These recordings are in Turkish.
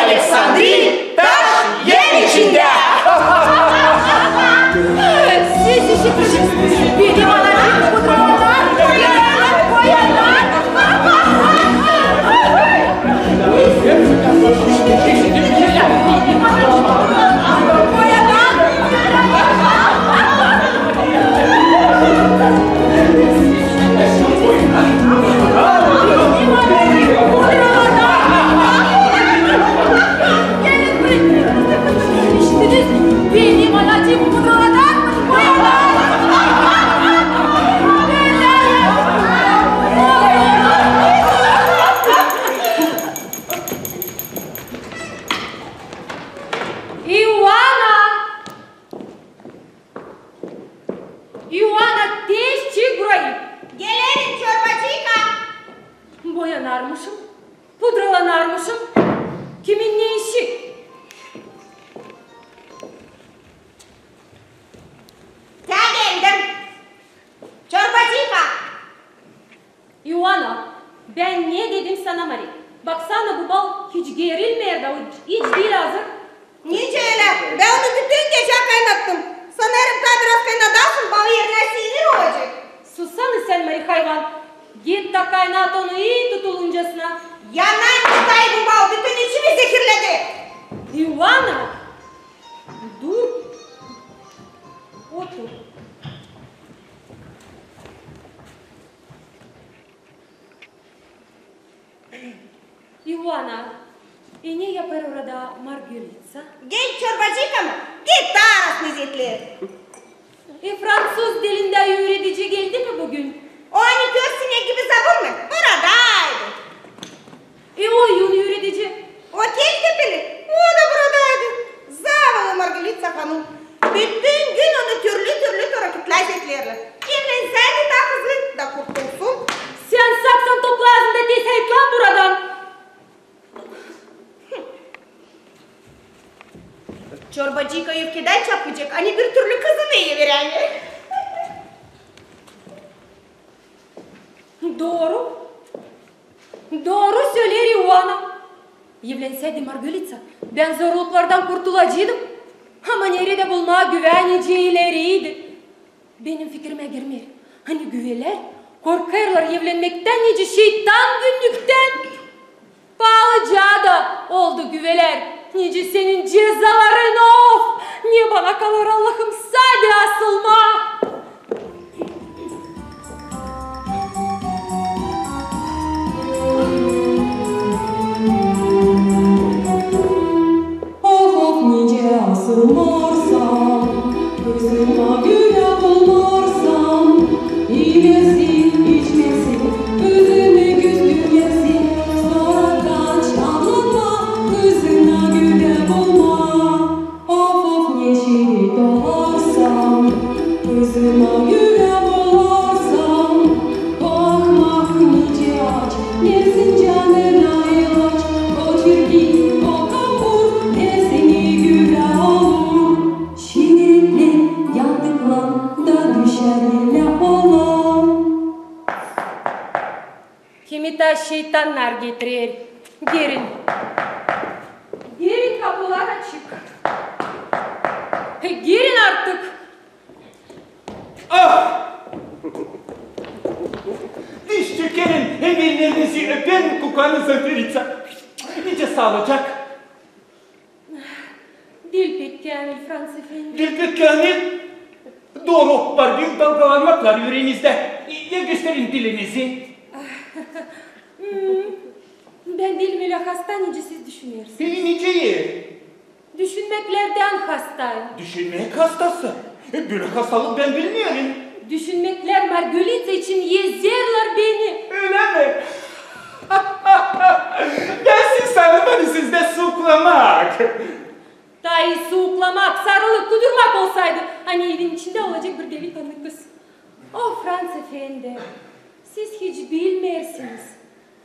Aleksandrin taş yer içinde. Siz işi kışıksınız. Benim anacığım kudralar, koyanlar. Benim anacığım kudralar, koyanlar. Ioana, tezi ce groi? Gelelim çorbacıyka. Boyanarmışım, pudralanarmışım. Kimin ne işi? Geldim. Çorbacıyka. Ioana, ben ne dedim sana Mari? Baksana bu bal hiç gerilmiyor da hiç değil hazır. Nice öyle? Ben onu bütün gece kaynattım. Sanırım daha biraz kaynadarsın, bal yerine sinir olacak. Sussana sen Mari hayvan. Git da kaynat onu iyi tutuluncasına. Yanaymış dayı bu bal, bütün içimi zehirledi. Ioana, dur. Otur. Ioana, ne yapar orada Marguerite? Genç çorbacıyka mı? Git daha arasını zetler. Fransız dilinde öğretici geldi mi bugün? O hani görsüne gibi sabun mu? Buradaydı. Oyun öğretici. Otel tepeli. O da buradaydı. Zavallı Marguerite Hanım. Bütün gün onu türlü hareketler zetlerler. Evlenseydi daha hızlı da kurtulsun. Sen saksan topla ağzında deseyt lan buradan. Çorbacıyka öfkeden çapacak. Hani bir türlü kızı veyiverenler. Doğru. Doğru söyler Ioana. Evlenseydi Marguerite, ben zorluklardan kurtulacaktım. Ama nerede bulmaya güveneceğileriydi. Benim fikrime girmiyor. Hani güveler korkarlar evlenmekten nice şeytan günlükten. Pahalıca da oldu güveler. Nice senin cezaların of. Niye bana kalır Allah'ım sade asılma. Of nice asılmarsam, kızıma güve bulmarsam, yemesin içmesin, üzümü güldür yesin, sonra kaç anlatma, kızına güve bulma. Of yeşili dolarsam, kızıma güve bularsam, bakmak nice aç, yesin canına ilaç, o çirkin, o kambur, nesini güve olur. Şirinle yandıkla da düşerle olan. Kimi de şeytanlar getirir. Girin. Girin, kapılar açık. Girin artık. Ah! Diş çökerim, emellerinizi öperim kokanıza Ferit'a. Nice sağlıcak. Dilpek Kamil Frans Efendi. Dilpek Kamil. Doğru, var bir dalgalanmak var yüreğinizde. Ya gösterin dilinizi. Ben dilimiyle hasta nice siz düşünüyorsunuz. Niceyi? Düşünmeklerden hastayım. Düşünmek hastası. Böyle hastalık ben bilmiyorum. Düşünmekler Marguerite için yezerler beni. Öyle mi? Gelsin sanırım sizde soğuklamak. Dahi soğuklamak, sarılıp kudurmak olsaydı. Hani evin içinde olacak bir delikanlı kız. Oh Frans Efendi, siz hiç bilmersiniz.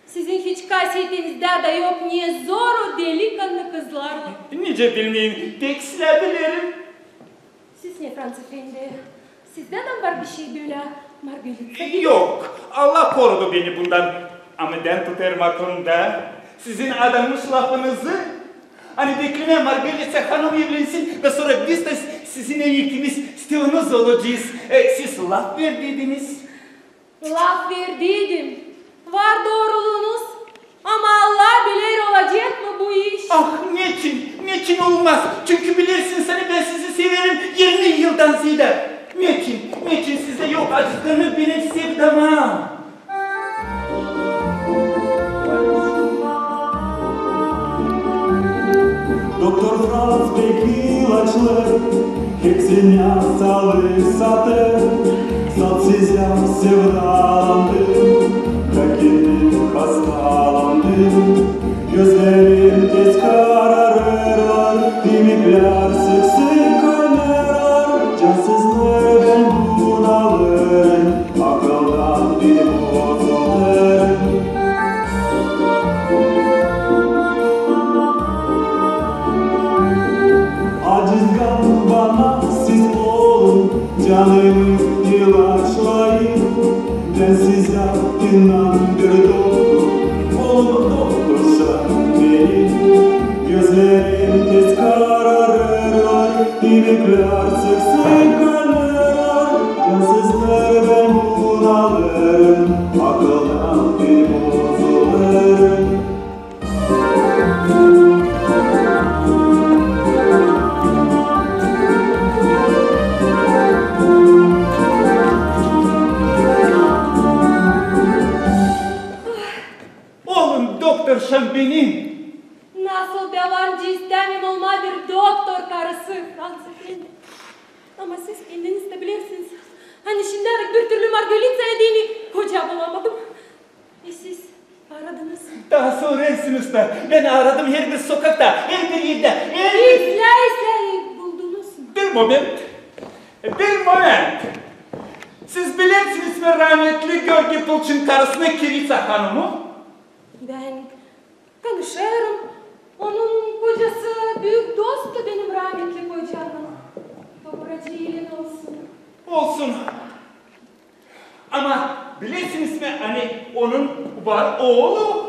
Sizin hiç kasetinizde de yok niye zor o delikanlı kızlarla. Nice bilmeyin, tek silah bilirim. Siz ne Frans Efendi? Sizden de var bir şey böyle Marguerite? Yok, Allah korudu beni bundan. Ama ben tutarım aklımda. Sizin adammış lafınızı Hani bekleme Margarita Hanım evlensin ve sonra biz de sizinle ikimiz istiyorsunuz olacağız. Siz laf verdiydiniz. Laf verdiydim. Var doğruluğunuz. Ama Allah bilir olacak mı bu iş? Ah niçin? Niçin olmaz? Çünkü bilirsiniz hani ben sizi severim 20 yıldan ziyade. Niçin? Niçin size yok acıdığını benim sevdama? Doktor Franz Bey ilaçlı, hepsini hastalığı sattı. Zatsiz ya sevdalandı, kaketim hastalandı. Gözlerim tez kararırlar, mimikler sık sık kaynarlar. Cansızlığı ben bunalırım, akıldan bir bozulurım. Acizgan bana siz olun, canımı ilaçlayın. Ben size inan bir doktor, olun doktorsa beni. Gözlerim tez kararırlar, mimikler sık sık kaynarlar. Cansızlar ben bunalırım, akıldan bir bozulurum. Doktorşam benim. Nasıl yabancı istemem olma bir doktor karısı Franz Efendi. Ama siz kendiniz de bilirsiniz. Hani şimdi bir türlü Margarita'ya değil koca bulamadım. Siz aradınız. Daha sorarsınız da ben aradım her bir sokakta, her bir yerde. İzlerse buldunuz mu? Bir moment. Siz bilirsiniz mi rahmetli Georgi Pulç'un karısını Kirita Hanım'ı? Ben tanışırım. Onun kocası büyük dosttu benim rahmetli kocamın. Dobracı ilin olsun. Olsun. Ama bilirsiniz mi hani onun var oğlu?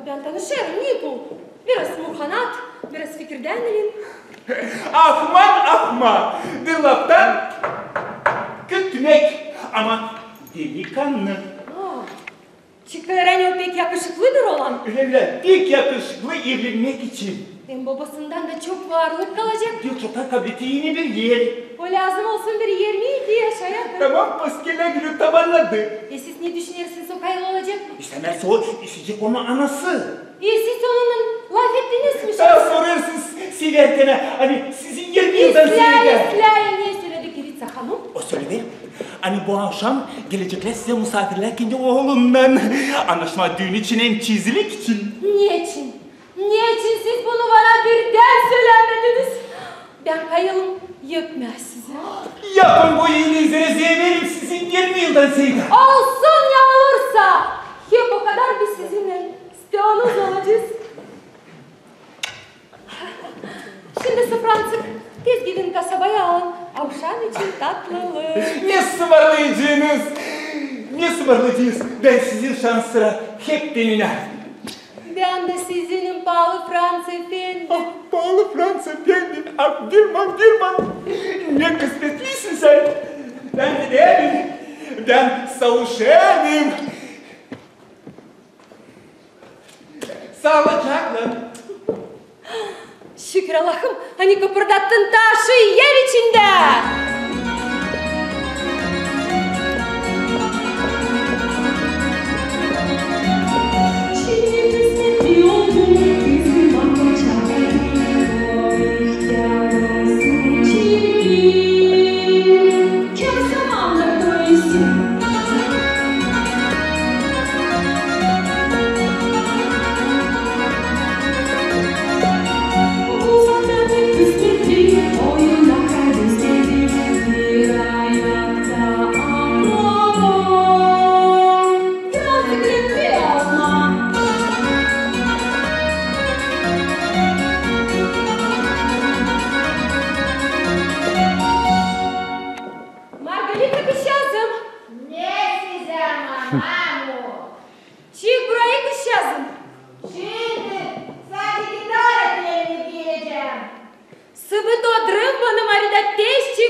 Ben tanışırım. Niye bu? Biraz muhanat, biraz fikirdenliyim. Ahman. Bir laftan kötünek ama delikanlı. Çıkaran o pek yakışıklıdır olan. Öyle pek yakışıklı evlenmek için. Hem babasından da çok varlık kalacak. Yoksa tabii yeni bir yer. O lazım olsun bir yer miydi yaşayan? Tamam paskele günü tamamladı. Siz ne düşünürsünüz o kayılı olacak mı? İstemez o, isteyecek onun anası. Siz onunla laf ettiniz mi? Daha sorarsınız severken hani sizin 20 yıldan severken. İsler, niye söyledi Kiritsa Hanım? O söyledi. Hani bu akşam gelecekler size misafirler kendi oğlundan. Anlaşma düğün için hem çizilik için. Niçin? Niçin siz bunu bana birden söylemediniz? Ben kayılım yetmez size. Yapın bu iyiliğinizi verim sizin 20 yıldan sevda. Olsun ya olursa. Hep o kadar biz sizinle istiyorsunuz olacağız. Şimdi Fransız, tez gidin kasabaya alın. Akşam için tatlılık. Ne sımarlayacağınız? Ben sizin şanslara hep deniner. Ben de sizinim pahalı Franz Efendi. Ah, pahalı Franz Efendi. Ah, Gürman. Ne kısmetlisin sen. Ben de değilim. Ben savuşarım. Sağlıcakla. Şükür Allah'ım, hani kıpırdattın taşı yer içinde. Oyuna kalbim sevdim.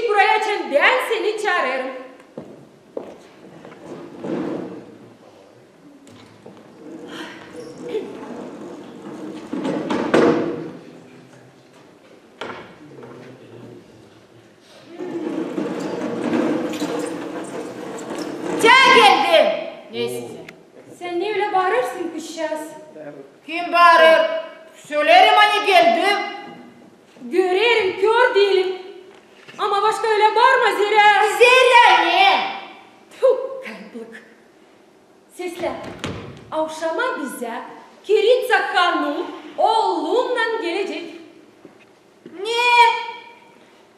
Çık buraya açın, ben seni çağırırım. Geldim. Ne size? Sen ne öyle bağırırsın kuşağız? Kim bağırır? Söylerim hani geldim. Görerim, kör değilim. Ama başka öyle bağırma Zira. Zira ne? Tüh, kalplik. Sesle, akşama bize Kiritsa Hanım oğlunla gelecek. Ne?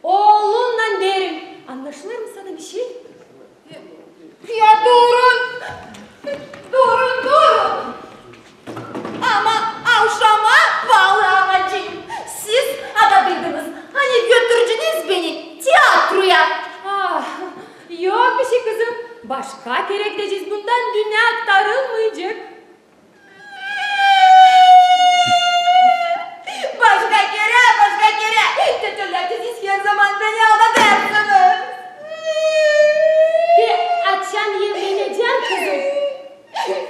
Oğlunla derim. Anlaşılır mı sana bir şey? Ya durun. Durun. Ama akşama vallahi anacığım. Siz adabildiniz. Hani götüreceğiniz beni tiyatroya. Ah, yok bir şey kızım. Başka kere gideceğiz. Bundan dünya aktarılmayacak. Başka kere. Kötüler siz her zaman beni aldatırsınız. Bir akşam evleneceğim kızım.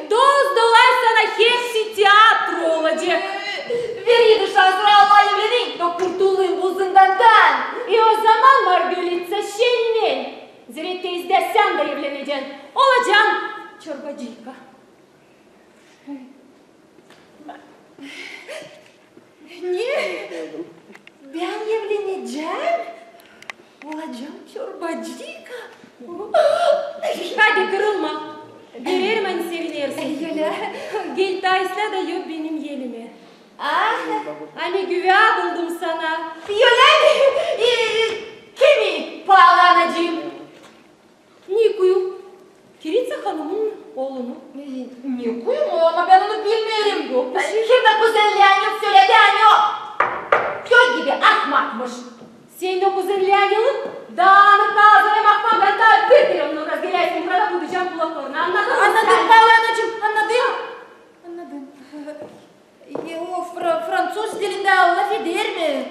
$10 sana hepsi tiyatro olacak. Ver şans Allah evlenin. Da kurtulayım bu zindandan. O zaman Margarita senin. Zira teyze sen de evleneceksin. Olacağım çorbacıyka. Ne? Ben evleneceğim. Olacağım çorbacıyka. Hadi kırılma. Veririm hani sevinirsin. Öyle. Gel Taysla da yok benim yerime. Ah. Hani güve buldum sana. Öyle mi? Kimi pahalı anacığım? Niku'yu. Kiritsa Hanım'ın oğlunu. Ne koyayım ama ben onu bilmiyorum. Yok bir şey. Kim de güzelleyen yok söylediğin yok. Köy gibi ahmakmış. Senin o güzelliğin yılın dağınık ağzına bakmam. Ben daha bir onunla biraz gelirsin. Burada bulacağım kulaklarını. Anladın mı Anladım sen? pahalı anacığım. Anladım. O Fransız dilinde laf eder mi?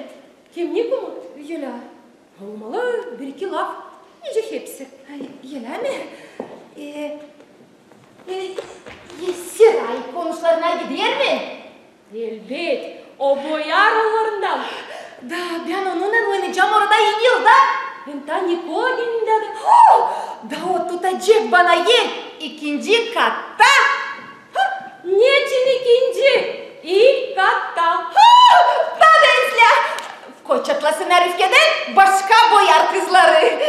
Kim Niku mu? Öyle. Olmalı. Bir iki laf. Nice hepsi. Öyle mi? Siray konuşlarına gider mi? Elbet. O boyar oğullarından. Da ben onunla oynayacağım orada yeni yılda. Ben Niko dinledim. Da o tutacak bana yer ikinci katta. Niçin ikinci? İlk katta. Da desle. Koçatlasınlar öfkeden başka boyar kızları.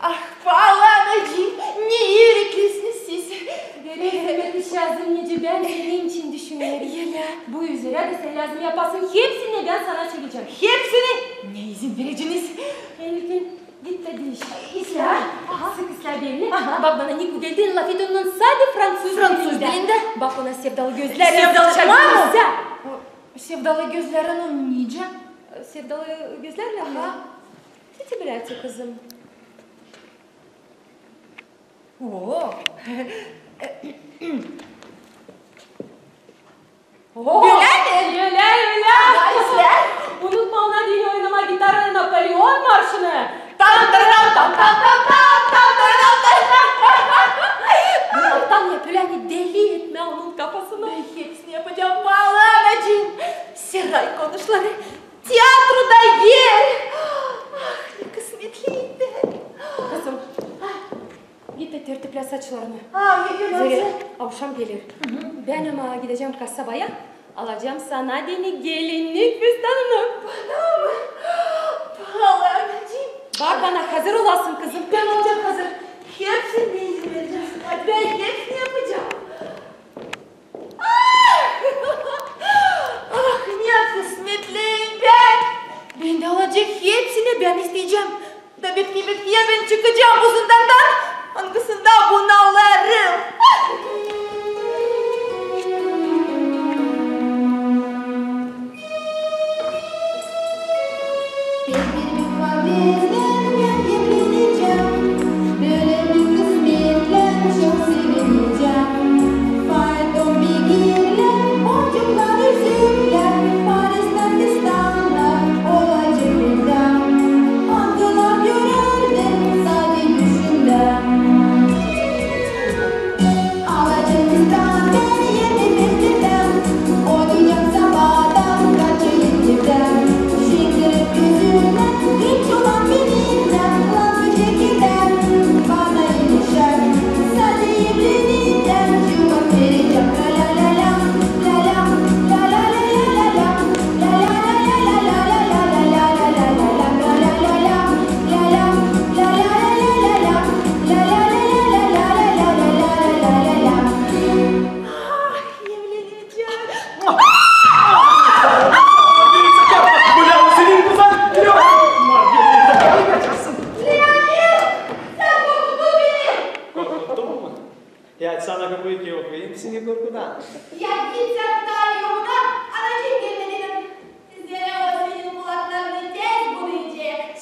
Ah pahalı anacığım. Ne yüreklisiniz siz. Demek lazım Neci ben senin için düşünüyorum. Bu üzere de sen lazım yapasın. Hepsini ben sana söyleyeceğim. Hepsini ne izin vereceğiniz? Elif'in git de değiş. İsler. Sık isler belli. Bak bana Niku geldiğin laf et onun sadece Fransız dilinde. Bak ona sevdalı gözler. Sevdalı çay var mı? bilirse. Sevdalı gözlerini oynayacağım. Sevdalı gözlerle mi? Titi birazcık kızım. Oo. Öyle. Isler. Unutma ona değil oynama gitarını Napolyon marşını. Tam tam tam tam tam tam Bir alttan yap öyle hani deli etme onun kafasını. Ben hepsini yapacağım pahalı anacığım. Siray konuşları tiyatroda yer. Ah ne kısmetliyim ben. Kızım. Git de tertiple saçlarını. Yürü. Zeri akşam gelir. Ben ama gideceğim kasabaya. Alacağım sana deni gelinlik füstanını. Bana mı? Pahalı anacığım. Bak bana hazır olasın kızım. Ben olacağım hazır. Hepsini izin vereceğim. Ben hepsini yapacağım. Ah ne kısmetliyim ben. Ben de alacak hepsini ben isteyeceğim. Da bitki bitkiye ben çıkacağım bu zindandan. Hangisinde bunallarım. Bir valizden ben evleneceğim. Böyle bir kısmetle çok sevineceğim. Fayton bilgiler, boncuklar, yüzükler. Paris'ten İstanbul'a olacak birden. Andılar gören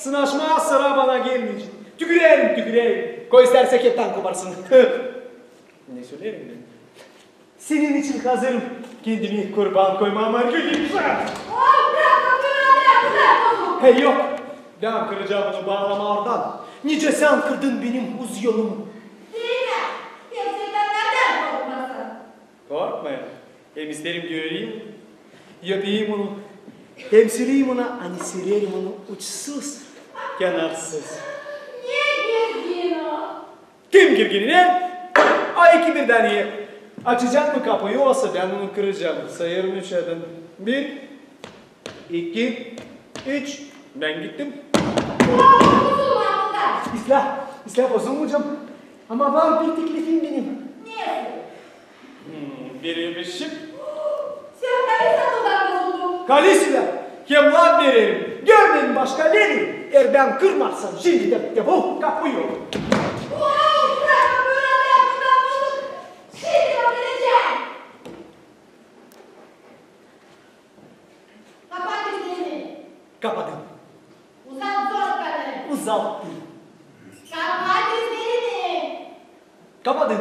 Sınaşmaya sıra bana gelmeyecek. Tüküreyim. Göster seketten koparsın. Ne söylerim ben? Senin için hazırım. Kendimi kurban koymam arkadaşlar. Hey yok. Ben kıracağım bunu bağlama oradan. Nice sen kırdın benim uz yolumu. Değil mi? Gerçekten nereden korkmasın? Korkma ya. Hem isterim göreyim. Yapayım onu. Hem süreyim ona. Hani sürerim onu uçsuz. Kenarsız. Niye girgin o? Kim girgini ne? Ay iki birden iyi. Açacak mı kapıyı olsa ben onu kıracağım. Sayarım 3 adım. 1, 2, 3. Ben gittim. İslah bozulmayacağım. Ama var bir teklifim benim. Niye? Biri bir şık. Sen Kalisa'dan bozuldun. Kalesiyle kemlar veririm. Görmeyin başka verin. Eğer ben kırmazsam şimdi de bu kapıyı yok. Bırak böyle yapmadan bulduk. Şimdi yok edeceğim. Kapat gözlerini. Kapadım. Uzat zorlarını. Uzattım. Kapat gözlerini. Kapadım.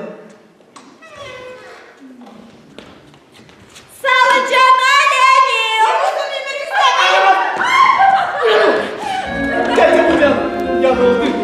Sağlıcakla alemi. Uzun ömür istemiyorum. Gel buradan. Yanıldım.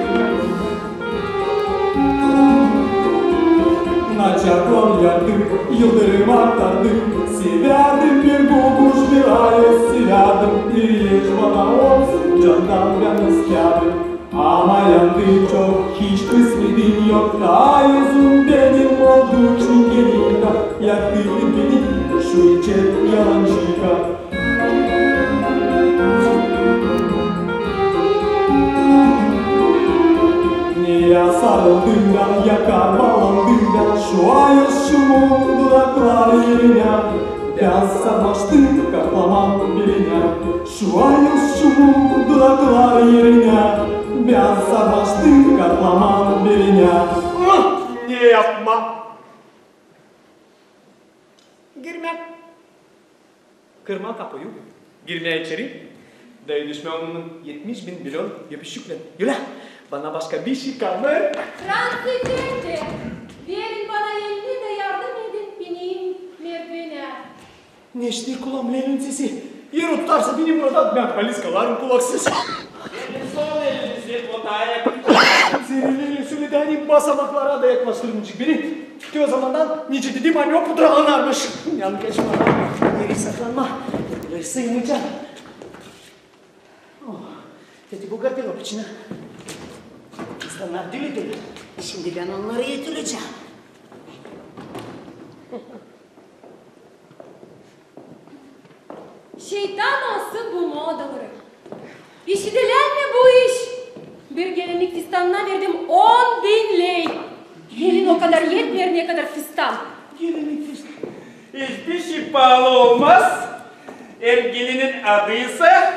Naçakon yandım, yıldırım aktardım. Severdim bir bulmuş bir ayet silerdim. Bir yeş bana olsun candan ben isterdim. Ama yandı çok hiç kısmetin yok. Daha uzun benim olduğu için gelin de yaktı beni şu içe yalancıka. Niye sarıldığından yakar bağlandığından şu ayışımın dudakları yerine ben savaştım kaplamam birine şu ayışımın dudakları yerine ben savaştım kaplamam birine. Niye yapma? Girme. Kırma kapıyı. Girme içeri. Dayı düşmanımın 70 bin milyon yapışıkla. Yürü. Bana başka bir şey kalmıyor. Fransız efendi, verin bana elini de yardım edin bineyim merdivene. Neştir kulağımın sesi. Yer tutarsa beni buradan ben halis kalarım kulaksız. Elin sol elinizi potaya Seninle şöyle hani basamaklara da yaklaştırmayacak beni. Ki o zamandan nice dediğim hani o pudra anarmış. Yan geçme lan. Yeri saklanma. Yeri sığmayacağım. Oh. Dedi bu gardırop içine. İnsanlar deli deli. Şimdi ben onları yedireceğim. Şeytan olsun bu modaları. İşitilen mi bu iş? Bir gelinlik fistanına verdim 10.000 lei. Gelin o kadar yetmiyor ne kadar fistan. Gelinlik fistan. Hiçbir şey pahalı olmaz. Eğer gelinin adıysa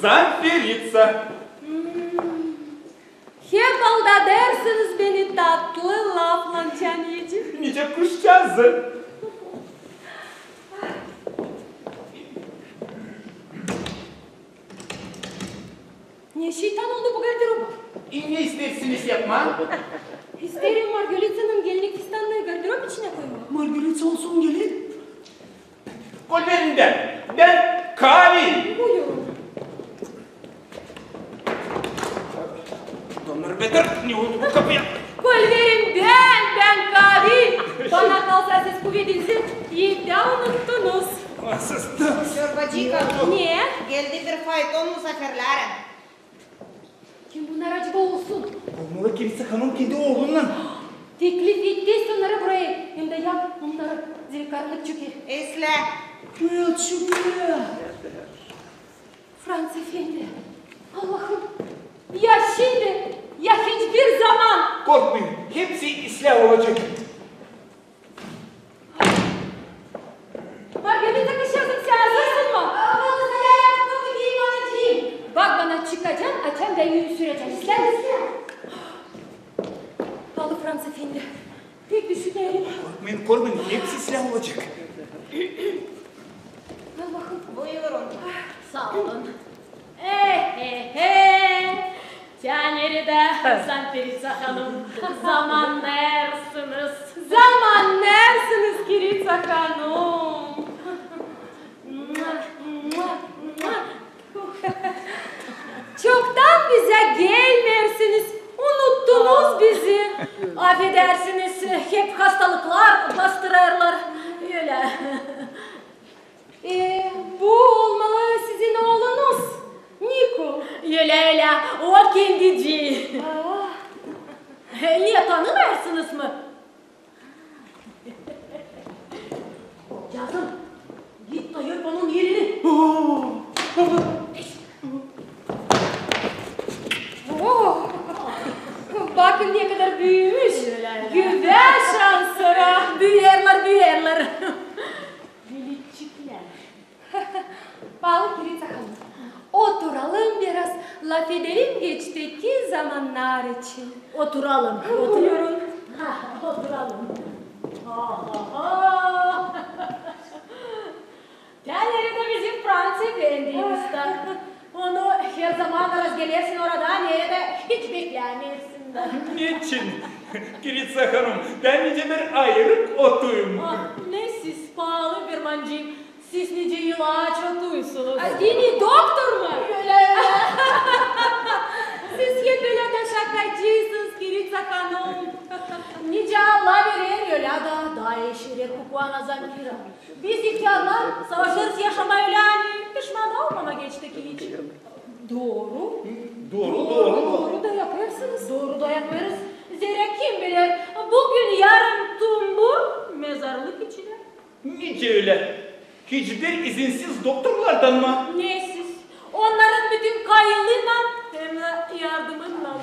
Zanferitsa. Hep aldatırsınız beni tatlı lafla caniyeciğim. Nice kuşcağızı. Niye şeytan oldu bu gardıroba? Ne istersiniz yapma? İsterim Margarita'nın gelinlik fistanını gardırop içine koymak. Margaret olsun gelin. Kolberinden. Ben Kavil. Buyurun. Donlar beter. Ne oldu bu kapıya? Kol verin ben Kavi. Bana kalsa siz kuvvetinizin yedda unuttunuz. Asıstan. Çorbacıka. Niye? Geldi bir fayton misafirlerim. Kim bunlar acaba olsun? Olmalı kimse hanım kendi oğlunla. Teklif ettiyse onları buraya. Hem de yap onları zilkarlık çöker. Esle. Duyat şükür. Fransız efendi. Allah'ım. Ya şimdi ya hiçbir zaman. Korkmayın. Hepsi ıslah olacak. Margarita kışırsın sen hazırsın mı? Ablanı sen yaptığını giyim anacığım. Bak bana çıkacaksın, açan da yüzü süreceksin. İster misin? Pahalı Fransız efendi. Pek düşünelim. Korkmayın. Hepsi ıslah olacak. Allah'ım. Buyurun. Sağ olun. Nerede Zanferica Hanım? Zaman nersiniz? Zaman nersiniz Kirica Hanım? Çoktan bize gelmersiniz. Unuttunuz bizi. Affedersiniz, hep hastalıklar bastırırlar. Öyle. Bu olmalı sizin oğlunuz. Niko. Öyle, o kendici. Niye tanımıyorsunuz mu? Kazım, git dayı onun yerini. Bakın ne kadar büyümüş. Güzel şanslara. Büyürler. Gülücükler. Balık Kirica Hanım. Oturalım biraz. Laf edelim geçteki zamanlar için. Oturalım. Oturuyorum. Oturalım. Nerede bizim Fransız efendimiz de. Onu her zaman gelirsin orada, nerede hiç beklemeyesin de. Niçin? Kirica Hanım, ben nice bir ayrık otuyum. Ne siz pahalı bir mancıyım. Siz nice ilaç otuysunuz. Dini doktor mu? Öyle. Siz hep öyle de şakacısınız Kirica Hanım. Nice Allah verir öyle da daişire kukuana Zanfira. Biz ihtiyarlar savaşırız yaşamaya öyle pişman olmama geçteki hiç. Doğru. Doğru da yaparsınız. Doğru da yaparız. Zira kim bilir bugün yarın tumbur mezarlık içine. Nice öyle? Hiçbir izinsiz doktorlardan mı? Ne siz? Onların bütün kayıllığıyla hem de yardımınla.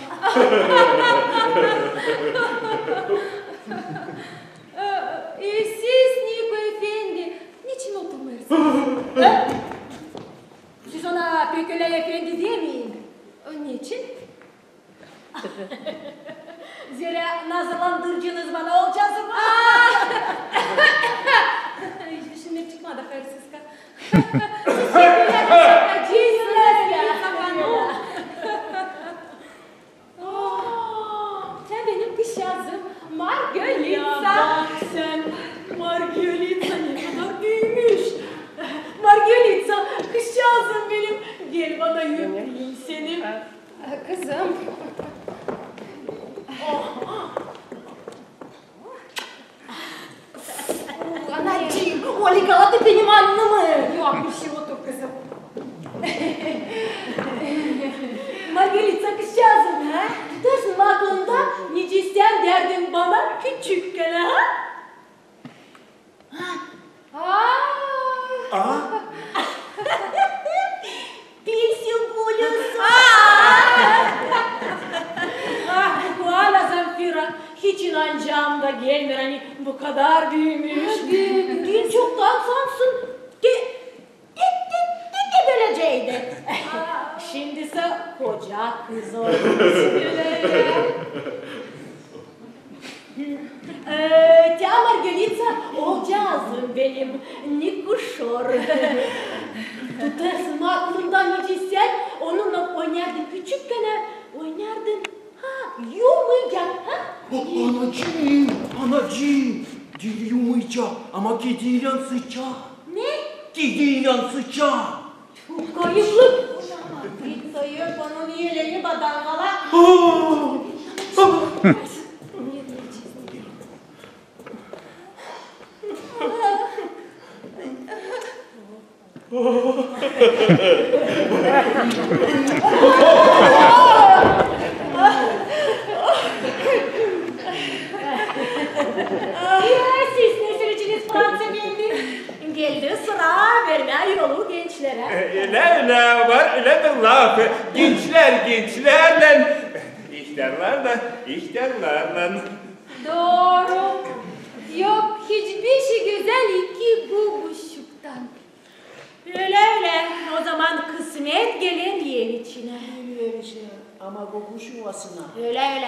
Siz Niko Efendi, niçin oturmuyorsunuz? Siz ona Pekala Efendi diyemeyin. Niçin? Zira nazırlandırıcınız bana olacağız mı? Şimdi çıkmadı hırsızka. Siz sen benim kış yazım Margalitsa. Bak sen Margalitsa ne kadar büyümüş. Margalitsa kış yazım benim. Gel bana yürüyeyim seni. Kızım. Anacığım, oligardı benim anlamı. Yok bir şey otur kızım. Margalitsa kış yazım ha? Tutarsın mı aklında? Nice sen derdin bana küçükken ha? Pilsin buluyorsun. Kuala Zanfira, hiç inanacağım da gelmiyor hani bu kadar büyümüş. Dün çoktan sansın. Ne böyleceydi. Şimdi ise koca kız olmuş. Te Margalitsa, olacağızım benim Nikuşor. Tutarsın aklımdan nice sen, onunla oynardın küçükken, oynardın. Yumayacak, ha? Anacığım, dil yumayacak ama kediyle sıçacak. Ne? Kediyle sıçacak. Çok kayıplık. Git sayıyor onun üyelerini badangala. Siz ne süreciniz Fransa geldi? Geldi sıra verme yolu gençlere. Öyle var, öyledir laf. Gençlerle. İhtiyarlarla. Doğru. Yok hiçbir şey güzel iki bu buçuktan. Öyle. O zaman kısmet gelen yer içine. Öyle şey ama bu kuş yuvasına. Öyle.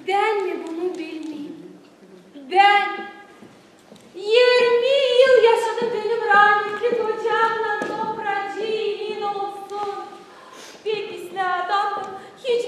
Ben mi bunu bilmeyeyim? Ben 20 yıl yaşadım benim rahmetli kocamla topracı iğnin olsun. Bir pisli adamdım. Hiç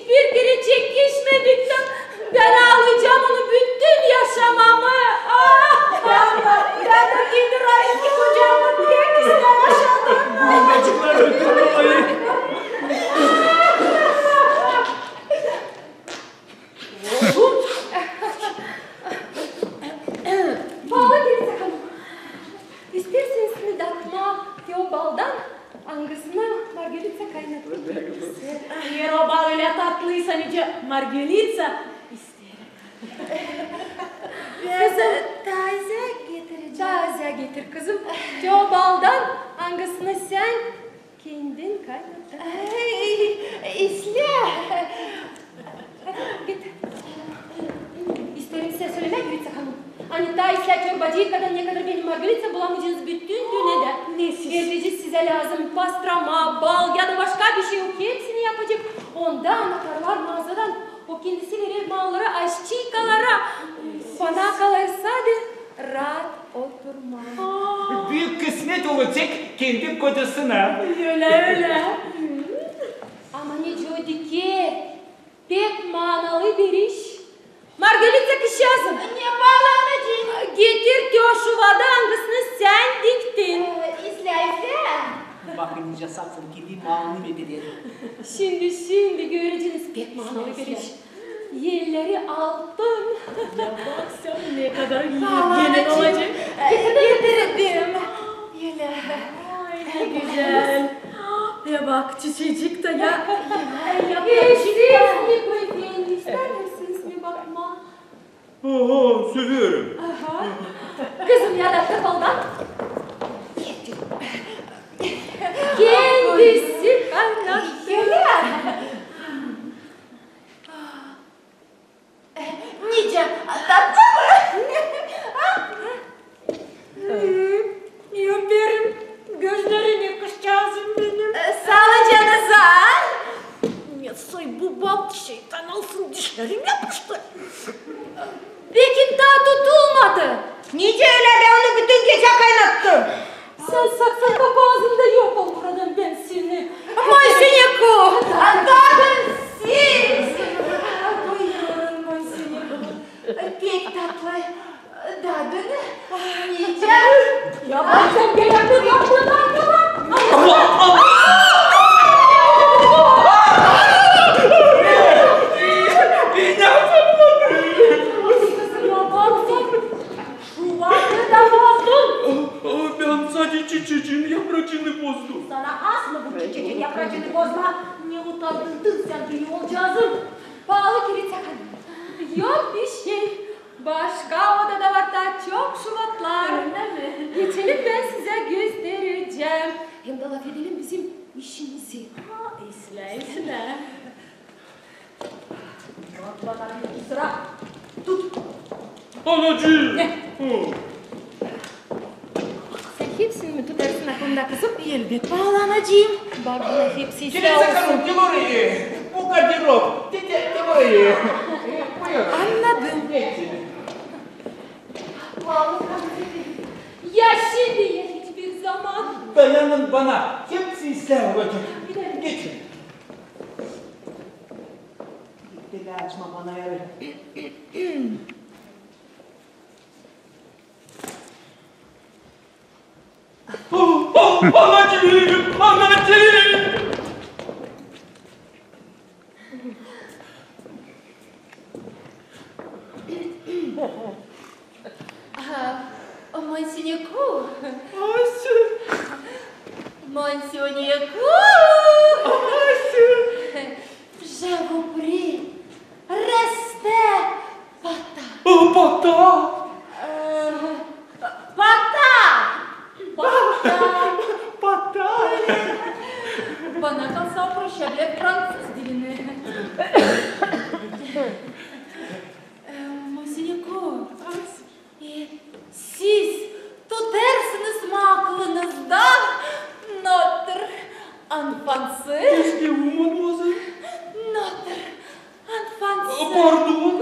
Angasına margaritsa kaynattım. Eğer o bal öyle tatlıysa nice margaritsa isterim. Kızım, taze getireceğim. Taze getir kızım. O baldan angasına sen kendin kaynattın. İsle. Hadi git. İsterim size söylemek Gülitsa Hanım. Hani daha isler çorbacıyı kadar ne kadar benim margaritsa bulamayacağınız bütün düğüne de. Evlici size lazım pastrama, bal ya da başka bir şey yok. Hepsini yapacak. Onda anahtarlar mağazadan. O kendisi verir mallara, aşçikalara. Bana kalırsa de rahat oturma. Büyük kısmet olacak kendi kocasına. Öyle. Ama ne diyordu ki? Pek manalı bir iş. Margaritsa kışyazın. Ne bal anacığım? Getir diyor şu vada angasını sen diktin. İsle. Bakın nice saksın ki bir bağını veririm. Şimdi göreceğiniz pek manalı bir iş. Yerleri altın. Ya bak sen ne kadar Bağlanacığım. yeni olacak. Getirdim. Ay ne güzel. Ya bak çiçecik de ya. Siz mi koyun ister misiniz mi bakma? Oho, seviyorum. Aha. Kızım ya da kapalıdan. Kendisi kaynattı. Nice tatlı mı? Öperim gözlerini kızcağızım benim. Sağlıcağınıza. Ya say bu bal şeytan olsun dişlerim yapıştı. Peki daha tutulmadı. Nice öyle be onu bütün gece kaynattım. Sen saksan kapağında yok ol buradan ben seni. Moysenyaku. Adamın siz. Buyurun Moysenyaku. Pek tatlı. Dadını. Nice. Ya bak sen geldin yaptığından falan. Ne yapalım? Kızım ya bak sen. Şu varlığı da bozdun. Ben sadece çiçeğin yapracını bozdum. Sana az mı bu çiçeğin yapracını bozma? Ne utandırdın sen beni olacağızın. Pahalı kilit sakın. Yok bir şey. Başka odada var da çok şubatlar. Öyle mi? Geçelim ben size göstereceğim. Hem de laf edelim bizim işimizi. İsle. Bak bana bir sıra. Tut. Anacığım. Sen hepsini mi tutarsın aklımda kızım? Elbet bağlanacağım. Bak buna hepsi Gel sakalım, gel oraya. Bu gardırop. Gel oraya. Buyur. Anladım. Ya şimdi ya hiçbir zaman. Dayanın bana. Hepsi İslam olacak. Geçin. Deli açma bana yarı. Anacığım. Anacığım. Монсеньяку. Aslı. Монсеньяку. Je vous prie. Restez. Pata. Bata. Pata. Pata. Bata. Bana kalsa proşeble Fransız dilini. Монсеньяку. Siz tutarsınız mı aklınızda Notre Enfance? Keşke bu mademoiselle. Notre Enfance. Pardon.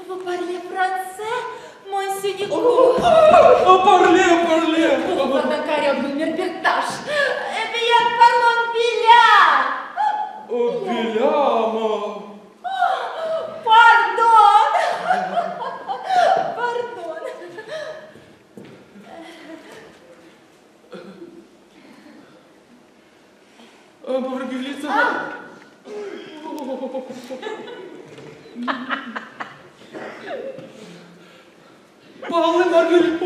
Vous parlez français, Монсеньяку? Parlez. Vous care un merpectaș. Eh bien, parlons bien. Bila ama. Pardon. Pardon. Margarita. Pahalı Margarita.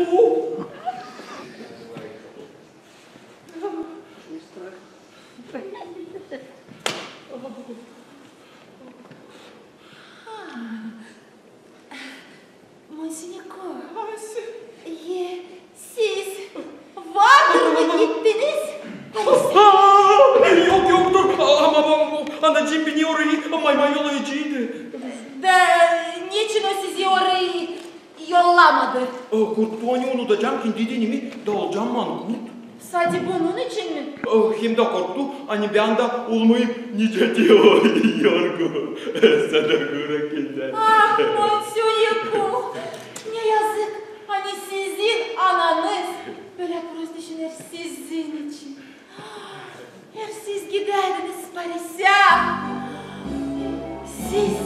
gittiniz? Yok yoktur ama anacığım beni orayı mayman yollayıcıydı. Da niçin o sizi orayı yollamadı? Korktu hani unutacağım ki dediğimi dağılacağım mankurt. Sadece bunun için mi? Hem de korktu hani bir anda olmayıp nice diyor yorgu. Sana göre kendin. Ah Monsignor, ne yazık. Hani sizin ananız böyle proz düşünür sizin için. Eğer siz giderdiniz Paris'e, siz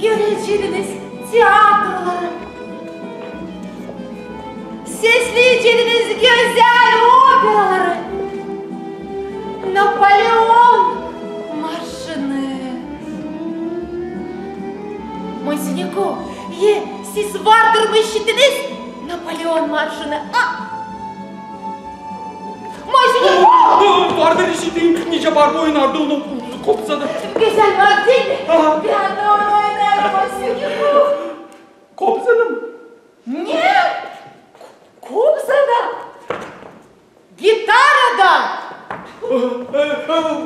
göreceydiniz tiyatroları, sesleyeceydiniz güzel operaları, Napolyon marşını. Monsignor, siz vardır mı işittiniz Napolyon marşını? Monsignor! Vardır işiteyim. Nice barba oynardı onu kopsa da. Güzel var değil mi? Bir anda onu oynar Monsignor. Kopsa da mı? Ne? Kopsa'da? Gitarada?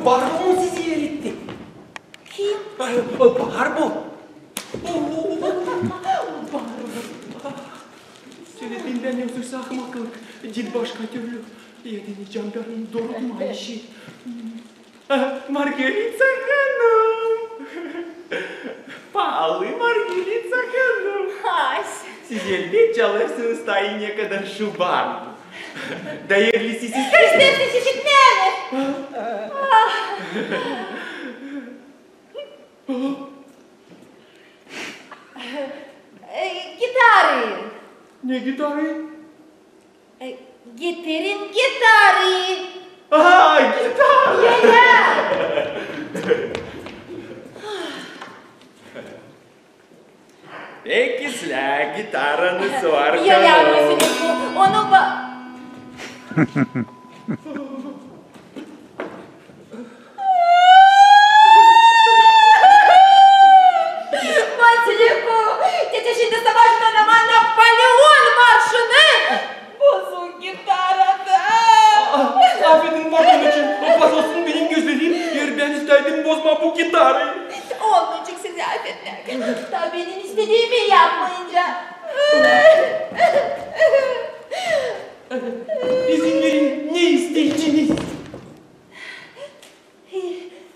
Barba mı sizi yeritti? Kim? Barba. Söylediğinden yazırsa ahmaklık. Dil başka türlü. Yedeneceğim benim doğru Ayşe. Margarita Hanım. Pahalı Margarita Hanım. Ay. Siz elde çalırsınız tayine kadar şu bar. Değerli sizi... Христос чечетневе! Гитари! Ne gitarı? Getirin gitarı! Aha gitar! Ya! Peki silah gitarınız var. Ya Monsignor, onu Monsignor, dede şimdi savaştan ama Napolyon marşını bozuk gitarada. Affedin pardon için. Pas olsun benim gözlerim. Yer ben isterdim bozma bu gitarı. Olmayacak sizi affetmek. Tabii benim istediğimi yapmayınca. İzin verin ne isteyeceğiniz?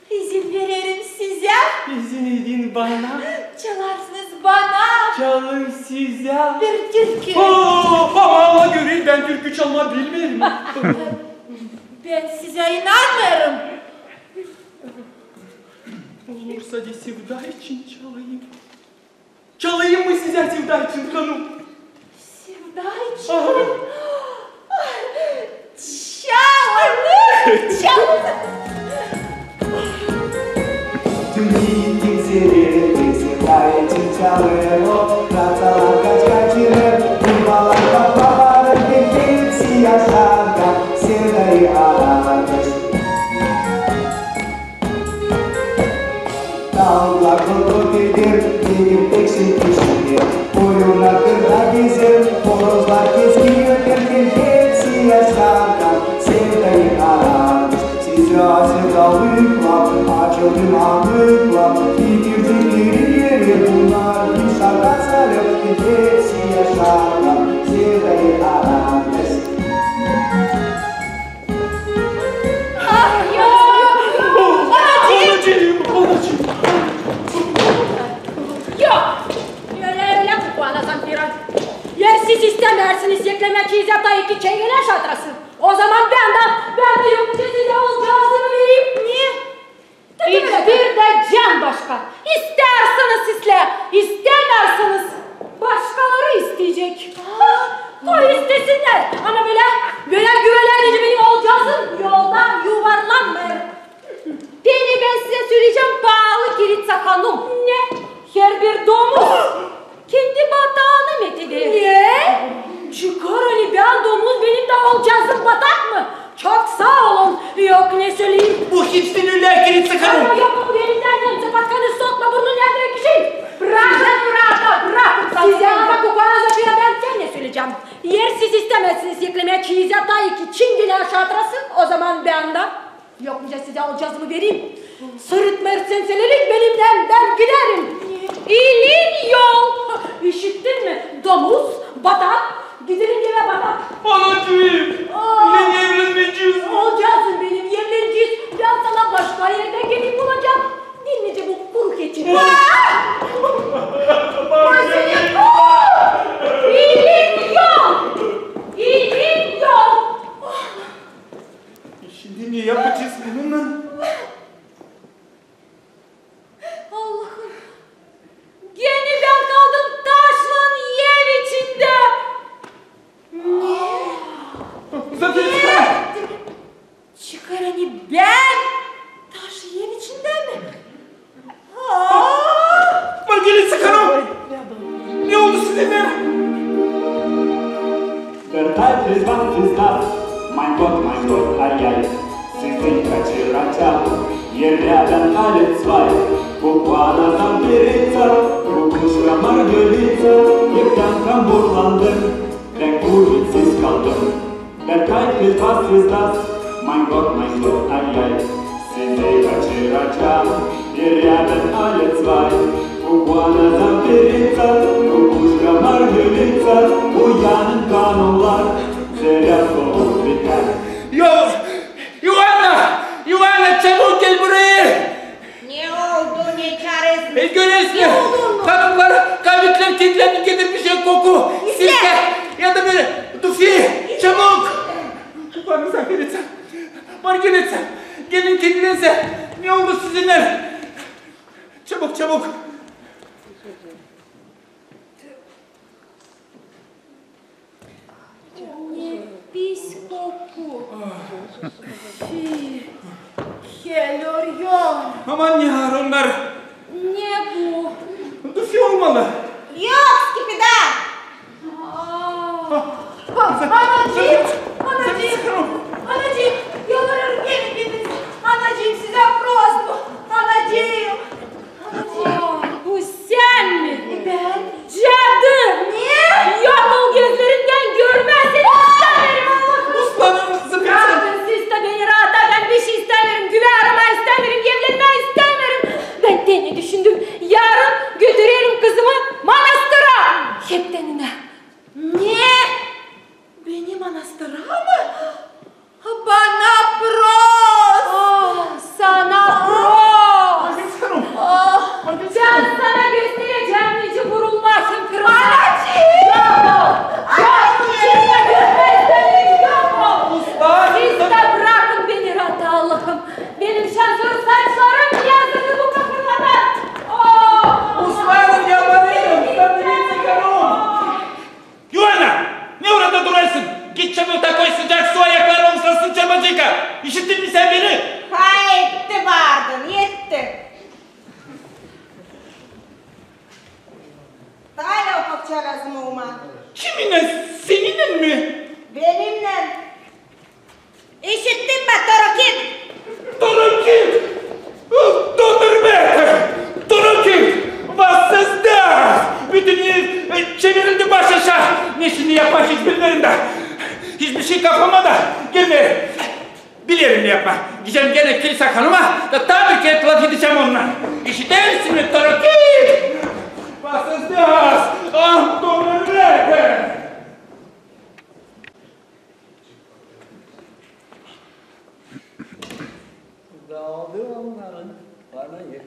İzin veririm size. İzin edin bana. Çalarsınız bana. Çalın size. Bir türkü. Ama Allah göre ben türkü çalma bilmiyorum. Ben size inanmıyorum. Olursa da sevda için çalayım. Çalayım mı size sevda için hanım? Sevda için. Çalın. Çalın. Dağlar krokodildir, benim eksik kişidir. Koyunlar kırda gezer, horozlar keskinirken hepsi yaşarken sevdayı ararmış. Sizi sevdalıkla, açıldım anlıkla, getirdikleri yeri bunlar bir şarkı sarıp hepsi yaşarken sevdayı ararmış. Ah ya! Anacığım. Yok. Öyle bu bana zampira. Yer siz istemersiniz yeklemeciyiz ya da iki çengeler şatrası. O zaman ben de yok size olacağını vereyim. Niye? Hiçbir de can başka. İsterseniz sizle, istemezseniz başkaları isteyecek. O istesinler. Ama böyle güvelerce benim olacağım yoldan yuvarlanmayın. Beni ben size söyleyeceğim pahalı Kiritsa Hanım. Ne? Her bir domuz kendi batağını metheder. Ne? Çıkar Ali ben domuz benim de olacağım batak mı? Çok sağ olun. Yok ne söyleyeyim. Bu hiç sinirler Kiritsa Hanım. Ama yok bu elinden yemse patkanı sokma burnun yerine kişi. Bırak. Size ama kukana zapıya ben sen ne söyleyeceğim. Yer siz istemezsiniz yeklemeye çiğiz yatağı ki çingile aşağıtırasın. O zaman ben de yokmuca size alacağızımı vereyim. Sırıtma ersenselerik benimden ben giderim. İyiliğin yol. İşittin mi? Domuz, batak, gidelim yere batak. Anacığım, yine evlenmeyeceğiz. Olacaksın benim evleneceğiz. Ben sana başka yerde gelip bulacağım. Dinleyece bu kuru keçi. İyiliğin yol. İyiliğin yol. Şimdi ne yapacağız bununla? Allah'ım. Gene ben kaldım taşlan yer içinde. Zafer çıkar. Çıkar hani ben. Taş yer içinde mi? Margaret Sakarov. Ne oldu sizinle? Der Zeit ist was ist das? Mein Gott, ai ai. Sie sind kaçıracak. Yerlerden alle zwei. Kuklana zampirica, kukuşka margarica. Yıkan kamburlandım, ben kurvitsiz kaldım. Der Zeit ist was ist das? Mein Gott, ai ai. Sizi kaçıracak. Yerlerden alle zwei. Kuklana zampirica, kukuşka margarica. Uyanın kanunlar, zerre soğuk biter. Ivana çabuk gel buraya. Ne oldu, ne çaresi? Görüyorsun. Ne oldu? Kadınlar kavitler kendilerini getirmiş koku. Sirke ya da böyle tufi. Çabuk. Bana Zaferitsa. Margaretsa. Gelin kendinize. Ne oldu sizinle? Çabuk çabuk. Ne pis koku. Geliyor. Aman ya onlar. Ne bu? Tufi olmalı. Yok, skipidar. Anacığım, yalvarırım gelin dediniz. Anacığım size proz bu. Anacığım. Bu sen mi? Ben. Cadı. Niye? Yok ol gözlerinden görmezseniz istemiyorum Allah'ım. Uslanım Zaferitsa. Bırakın siz de beni rahata, ben bir şey istemiyorum. Güve arama istemiyorum, evlenme istemiyorum. Ben de ne düşündüm? Yarın götürüyorum kızımı manastıra. Heptenine. Niye? Beni manastıra mı? Bana proz. Sana proz. Ben sana göstereceğim nice vurulmazsın kırmızı. Anacığım. Yok ol. Çekme görmezseniz yok ol. Siz de bırakın beni rahata Allah'ım. Benim şansör saçlarım yazılı bu kapılardan. Uslanım yalvarıyorum. Zaferitsa Sakarov. Ivana, ne orada durarsın? Git çabukta koy sıcak su ayaklarına ıslasın çabacıka. İşittin mi sen beni? Ha, etti vardın, yetti. Hala ufak çarasım olma. Kiminle? Seninle mi? Benimle. İşittin mi Torokit? Torokit! Dondurma! Torokit! Was ist das? Bütün çevirildi baş aşağı. Ne şimdi yapmak hiç bilmiyorum da. Hiçbir şey kafama da girmiyor. Bilirim ne yapma. Gideceğim gene kilise hanıma da tabii ki laf edeceğim onunla. İşiter mi Torokit? Was ist das? Ah dondurma! Dağıldı onların parayı.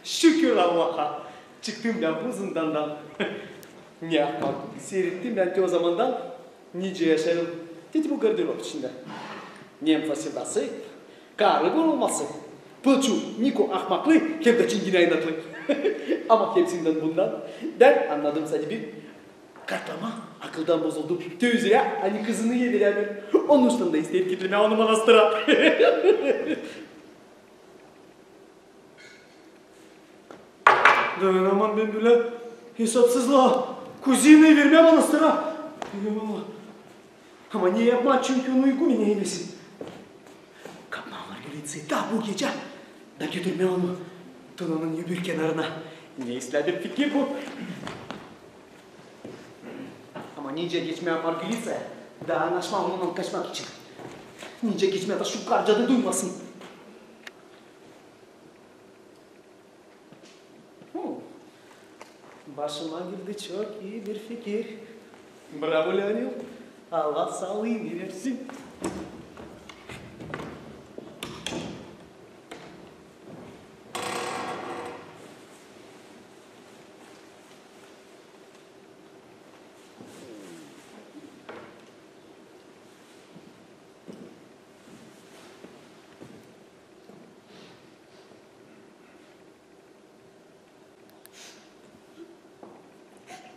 Şükür Allah'a. Çıktım ben bu zindandan. Ne yapmak? Seyrettim ben ki o zamandan nice yaşarım. Dedi bu gardırop içinde. Nem fasilası, karı bulunması. Pılçu, Niko ahmaklı, hem de çingine inatlı. Ama hepsinden bundan ben anladım sadece bir kartlama. Akıldan bozuldum. Teyzeye hani kızını yediler ben. Onun üstünde isteyip getirme onu manastıra. Dayanamam ben böyle hesapsızlığa. Kuzinayı vermem manastıra. Vermem ama. Ama niye yapma? Çünkü onu uygun yine eylesin. Kapma Margarita'yı da bu gece. Da götürme onu. Tuna'nın yübür kenarına. Ne istedim fikir bu. Ama nice geçmeye Margarita. Daha anlaşma onunla kaçmak için. Nice geçmeye de şu karcadı duymasın. Başıma girdi çok iyi bir fikir. Bravo Leonel. Allah sağlığını versin.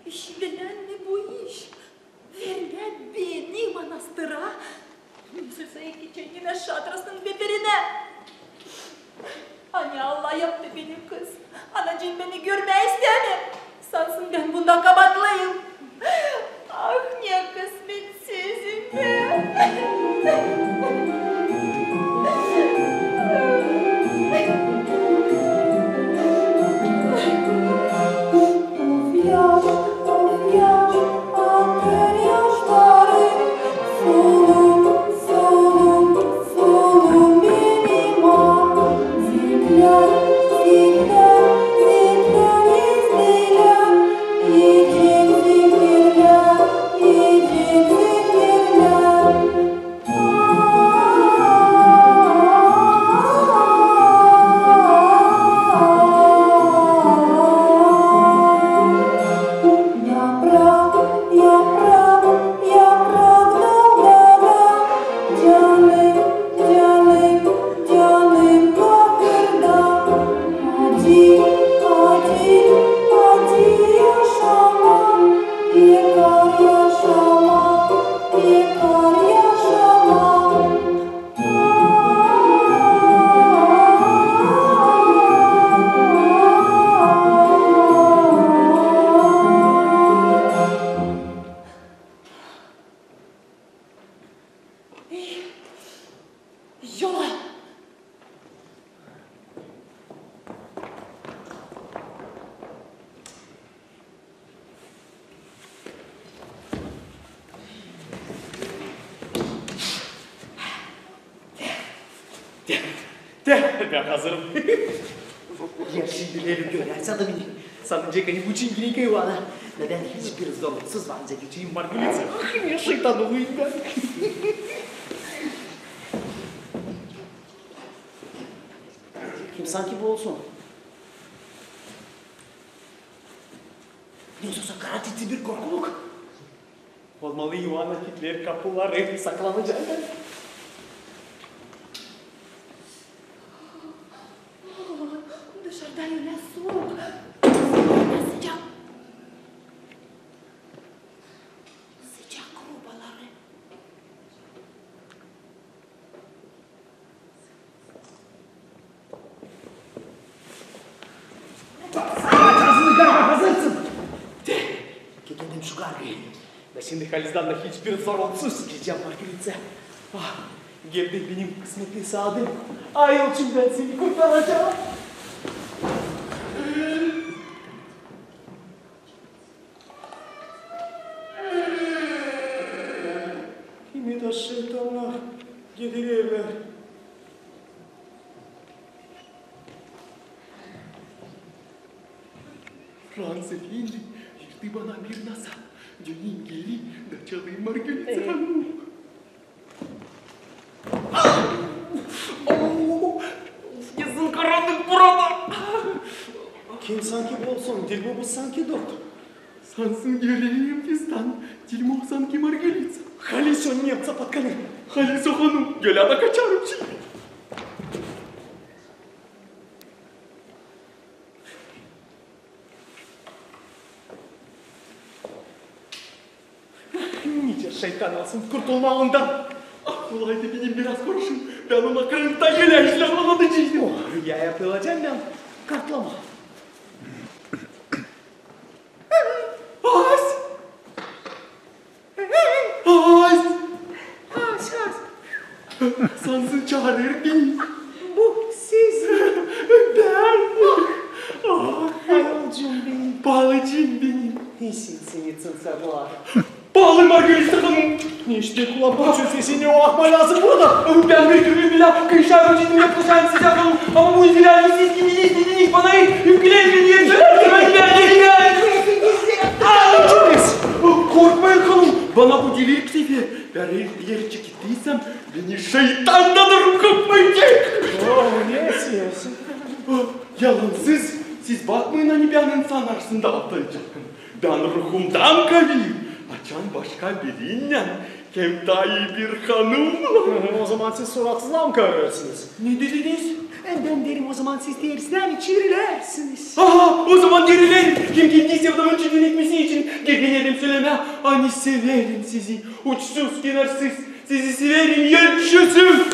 İşinden mi bu iş? Verme beni manastıra. Sırsa iki çengine şatrasının beberine. Hani Allah yaptı benim kız. Anacığım beni görmeye istedi. Sansın ben bunda kabatlıyım. Ah ne kısmetsizim be. Ben hazırım. Ya şimdileri görerse de beni. Sanınca hani bu çingini kıyvana. Neden hiçbir zorluksuz vanca geçeyim Margarita. Ah ne şeytan olayım ben. Kim sanki bu olsun? Ne olsa karatiti bir korkuluk. Olmalı Ivana Hitler kapıları saklanacak. Dışarıda öyle soğuk. Sıcak. Sıcak rubaları. Ağzını galiba hazırsın. Gidelim şu gargayı. Ve şimdi Haliz'den de hiçbir sorunsuz gideceğim Margarita. Ah, geldi benim kısmetli saadim. Ay olsun ben seni kurtaracağım. Kimi de şeytanlar gidiyorlar. Fransız indi, yırttı bana bir nasa. Döneyim geri, kaçalayım Margarita Hanım. Yazın karanlık burada. Kim sanki bolsun, Dilbo bu sanki doktor. Sansın göreyim fistan, Dilbo sanki Margarita. Haliso Nemca patkani, Haliso Hanım, gölada kaçarım şimdi. Nice şeytan alsın kurtulma ondan. Ah olaydı benim biraz konuşun. Ben ona kırıkta yöneşler anlatıcıydım. Oh, rüya yapılacağım ben. Kartlama. Sansın çağırır beni. Bu siz. Ben. Ayolcuğum benim. Bağlıcığım benim. Nesin seni sabah? Bağlı Margarita Hanım. Ne işte kulağım sesini o akma lazım burada. Ben bir türlü bile kıyışlar öncesini yapacağım size hanım. Ama bu izlerle siz gibi istediğiniz bana yükleyin diye söylerse ben geldim. Korkmayın hanım. Bana bu delilik seviye. Ben bir yere çekildiysem beni şeytandanırım kapmayacak. Ne istiyorsun? Yalansız. Siz bakmayın hani ben insan arasında atlayacaktım. Ben ruhumdan kalıyım. Açan başka biriyle. Hem daha iyi bir hanımla. O zaman siz suratsızlığa mı kararırsınız? Ne dediniz? Ben derim o zaman siz dersten içerilersiniz. Aha o zaman derilerim. Kim gittiyse adamın çiğdin etmesi için geginelim söyleme. Hani severim sizi. Uçsuz kenarsiz. Sizi severim yaşasın.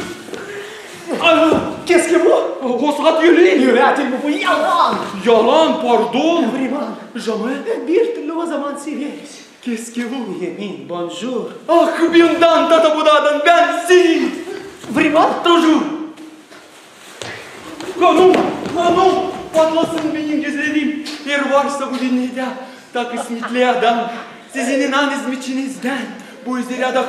Qu'est-ce que vous? O saat yürüyün. Yönetim bu yalan. Yalan pardon. Vraiment. Jamais. Bir türlü o zaman severiz. Qu'est-ce que vous? Yemin bonjour. Ah bundan tatabudadan ben sizi. Vraiment? Toujours. Hanım. Patlasın benim gözlerim. Her varsa bu dünyada da kısmetli adam. Sizin inanız içinizden. Bu üzere de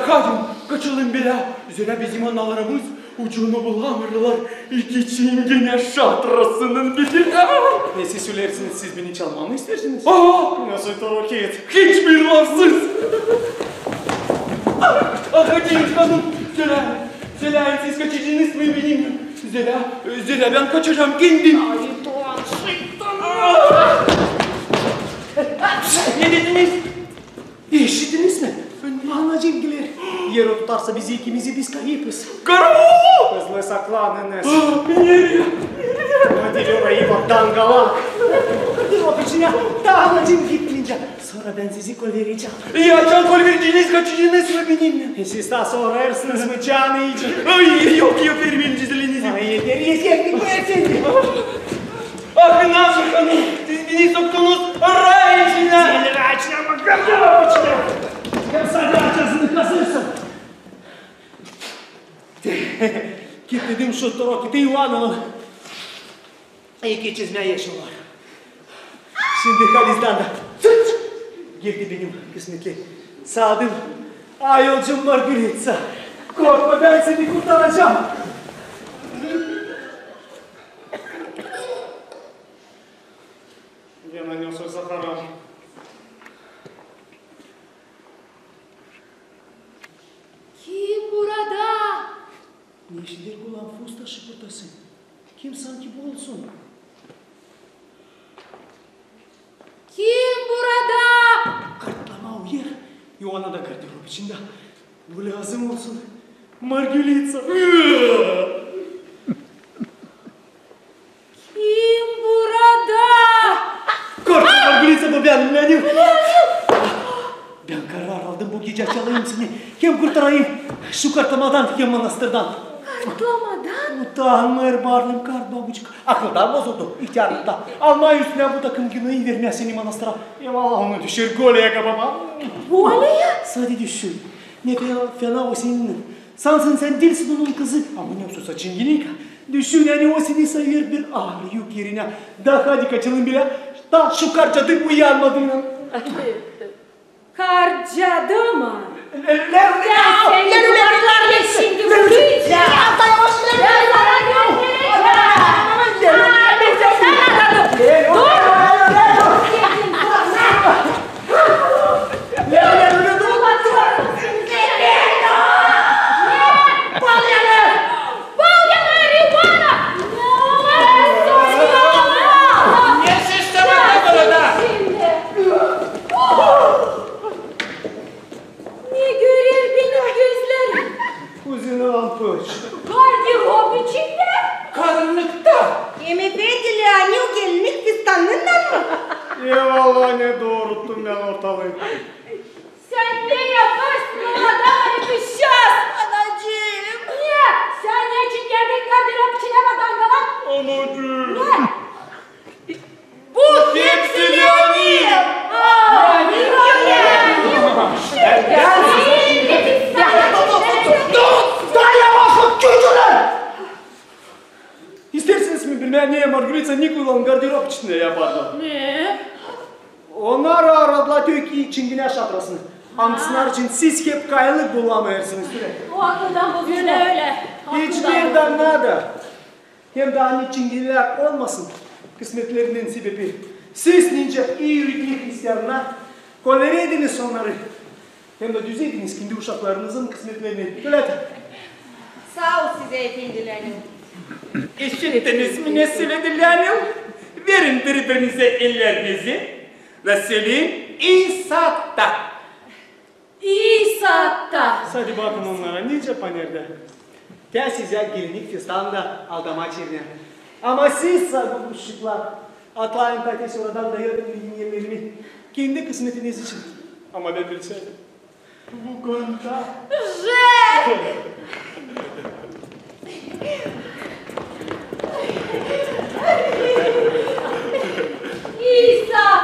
kaçalım bile. Üzere bizim analarımız ucunu bulamırlar. İki çingene şatrasının bilir. Ne siz söylersiniz, siz beni çalmamı istersiniz? Nasıl toroket? Hiçbir lafsız. Cengiz hanım, Zela siz kaçıcınız mı benim? Zela ben kaçacağım kendim. Ay doğan şeytan. Ne dediniz? İşittiniz mi? Anacığım gelir. Yer o tutarsa bizi ikimizi biz kayıpız. Karoo! Hızlı saklanınız. Nereye? Hadi orayı bak dangalak. Hadi o peşine. Daha anacığım gitmeyince. Sonra ben sizi kol vereceğim. İyi açan kol vereceğiniz kaçıcınız mı benim? Siz daha sonra ersiniz mi canı iyice? Ay yok vermeyin cizilinizi. Ay yeter bu efendim. Ah Nazır Hanım, siz beni soktunuz ray içine. Seni ray içine bakalım içine. Ya sen de açasını kasırsın. Git dedim şu torokiti Ivanoğlu. İki çizme yaşım var. Şimdi Halis'ten de girdi benim kısmetli sadım ayolcum Margarita. Korkma ben seni kurtaracağım. Я нанес Захаров. Kim burada? Ne işidir bu lan fusta şıpırtası? Kim sanki bu olsun? Kim burada? Kartlama o yer. Ivana da gardırop içinde. Bu lazım olsun. Margarita. Kim burada? Korkma Margarita bu benim. Ben karar aldım bu gece çalayım seni. Hem kurtarayım şu kartlamadan hem manastırdan. Kartlamadan? Utanmır barlım kart babucuk. Akıldan bozuldu ihtiyarlıkta. Almanya üstüne bu takım günahı vermez seni manastıra. Eyvallah onu düşür goleye kabama. Goleye? Sadece düşün. Ne fena o senin. Sansın sen değilsin onun kızı. Ama ne olsa saçın ginik. Düşün yani o seni sayır bir ağrı yok yerine. Daha hadi kaçalım bile. Daha şu karcadık uyanmadığını. Karcadı mı? Seni kulaklarla şimdi vuracağım. Ya dayanmışlar. Ben sana göstereceğim. Sen aradım. Dur. Gardırop içinde. Karanlıkta. Yemeği ani o gelinlik fistanından mı? Eyvallah ne doğrulttun ben ortalığı. Sen ne yaparsın o adama yapışacağız. Anacığım. Niye? Sen ne için geldin gardırop içine badangalan? Anacığım. Ne? Bu Kimsin yani? Niye? Dur! Daha yavaş ol! Margulica Nicola gardırop içinde yapardı. Ne? Onlar aradılar ki çingine şatrasını. Antisnar için siz hep kayalık bulamıyorsunuz. O akıldan bozuyor öyle. Hiçbirden nada. Hem de hani çingineler olmasın. Kısmetlerinin sebebi. Siz nince iyi yürekli Hristiyanlar kolere ediniz onları. Hem de düzeydiniz kendi uşaklarınızın kısmetlerini. Öyle de. Sağ ol size efendilerim. İşittiniz mi ne söyledi Leonel? Verin birbirinize ellerinizi ve söyleyin İsa'da. İsa'da. Hadi bakın onlara nice panerde. Telsiz ya gelinlik fistanında aldama çevirden. Ama siz bu ışıklar atlayın kalitesi oradan dayadın bilgin yerlerini kendi kısmetiniz için. Ama ben bilseydim. Bu konuda. İsa!